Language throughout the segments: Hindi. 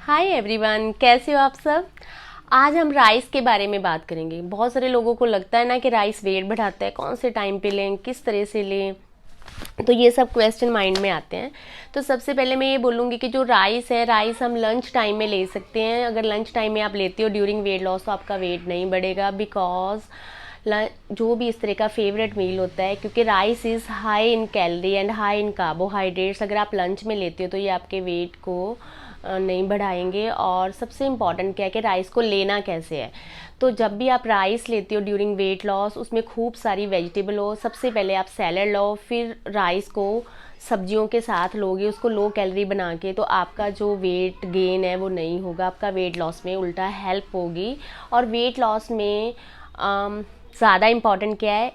हाय एवरीवन, कैसे हो आप सब। आज हम राइस के बारे में बात करेंगे। बहुत सारे लोगों को लगता है ना कि राइस वेट बढ़ाता है, कौन से टाइम पे लें, किस तरह से लें, तो ये सब क्वेश्चन माइंड में आते हैं। तो सबसे पहले मैं ये बोलूँगी कि जो राइस है, राइस हम लंच टाइम में ले सकते हैं। अगर लंच टाइम में आप लेते हो ड्यूरिंग वेट लॉस तो आपका वेट नहीं बढ़ेगा, बिकॉज जो भी इस तरह का फेवरेट मील होता है, क्योंकि rice is high in calorie and high in carbohydrates. अगर आप लंच में लेते हो तो ये आपके वेट को नहीं बढ़ाएंगे। और सबसे इम्पॉर्टेंट क्या है कि राइस को लेना कैसे है। तो जब भी आप राइस लेते हो ड्यूरिंग वेट लॉस, उसमें खूब सारी वेजिटेबल हो। सबसे पहले आप सैलड लो, फिर राइस को सब्जियों के साथ लोगे, उसको लो कैलोरी बना के, तो आपका जो वेट गेन है वो नहीं होगा, आपका वेट लॉस में उल्टा हेल्प होगी। और वेट लॉस में ज़्यादा इंपॉर्टेंट क्या है,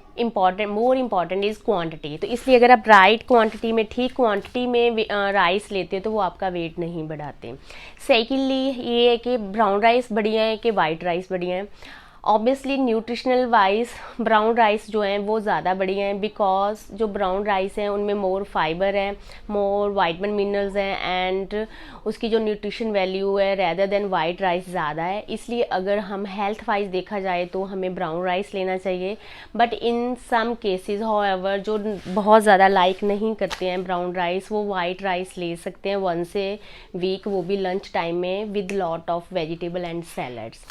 मोर इम्पॉर्टेंट इज़ क्वांटिटी। तो इसलिए अगर आप राइट क्वांटिटी में, ठीक क्वांटिटी में राइस लेते हो तो वो आपका वेट नहीं बढ़ाते। सेकेंडली ये है कि ब्राउन राइस बढ़िया है कि वाइट राइस बढ़िया है। Obviously nutritional wise brown rice जो हैं वो ज़्यादा बढ़िया हैं, बिकॉज जो ब्राउन राइस हैं उनमें मोर फाइबर है, मोर वाइटमिन मिनरल्स हैं, एंड उसकी जो न्यूट्रिशन वैल्यू है रेदर देन वाइट राइस ज़्यादा है। इसलिए अगर हम हेल्थ वाइज देखा जाए तो हमें ब्राउन राइस लेना चाहिए। But in some cases however जो बहुत ज़्यादा लाइक नहीं करते हैं ब्राउन राइस, वो वाइट राइस ले सकते हैं वंस ए वीक, वो भी लंच टाइम में with lot of vegetable and salads.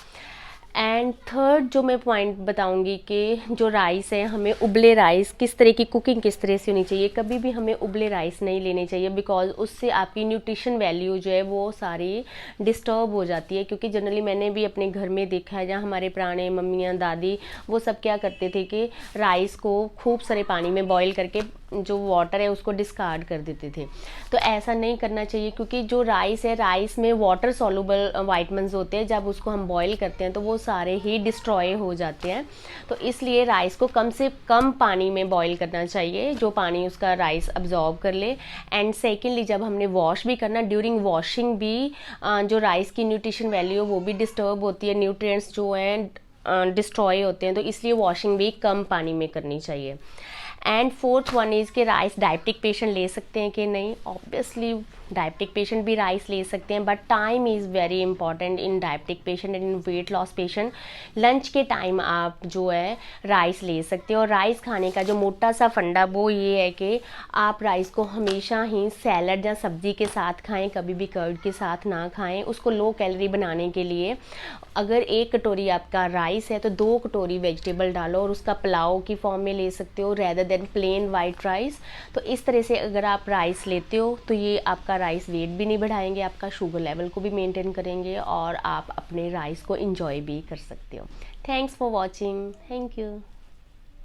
And third जो मैं पॉइंट बताऊंगी कि जो राइस है, हमें उबले राइस, किस तरह की कुकिंग किस तरह से होनी चाहिए। कभी भी हमें उबले राइस नहीं लेने चाहिए, बिकॉज उससे आपकी न्यूट्रिशन वैल्यू जो है वो सारी डिस्टर्ब हो जाती है। क्योंकि जनरली मैंने भी अपने घर में देखा है, जहाँ हमारे पुराने मम्मियाँ दादी वो सब क्या करते थे कि राइस को खूब सारे पानी में बॉईल करके जो वाटर है उसको डिस्कार्ड कर देते थे। तो ऐसा नहीं करना चाहिए, क्योंकि जो राइस है, राइस में वाटर सॉल्युबल वाइटमिन्स होते हैं, जब उसको हम बॉईल करते हैं तो वो सारे ही डिस्ट्रॉय हो जाते हैं। तो इसलिए राइस को कम से कम पानी में बॉईल करना चाहिए, जो पानी उसका राइस अब्जॉर्ब कर ले। एंड सेकेंडली जब हमने वॉश भी करना, ड्यूरिंग वॉशिंग भी जो राइस की न्यूट्रिशन वैल्यू वो भी डिस्टर्ब होती है, न्यूट्रिएंट्स जो हैं डिस्ट्रॉय होते हैं। तो इसलिए वॉशिंग भी कम पानी में करनी चाहिए। एंड फोर्थ वन इज़ के राइस डायबिटिक पेशेंट ले सकते हैं कि नहीं। ऑब्वियसली डायबिटिक पेशेंट भी राइस ले सकते हैं, but time is very important in diabetic patient and in weight loss patient. Lunch के टाइम आप जो है राइस ले सकते हैं। और राइस खाने का जो मोटा सा फंडा वो ये है कि आप राइस को हमेशा ही सैलड या सब्जी के साथ खाएं, कभी भी कर्ड के साथ ना खाएं। उसको लो कैलोरी बनाने के लिए अगर 1 कटोरी आपका राइस है तो 2 कटोरी वेजिटेबल डालो और उसका पुलाव की फॉर्म में ले सकते हो rather than plain white rice. तो इस तरह से अगर आप राइस लेते हो तो ये आपका राइस वेट भी नहीं बढ़ाएंगे, आपका शुगर लेवल को भी मेंटेन करेंगे और आप अपने राइस को इंजॉय भी कर सकते हो। Thanks for watching, thank you.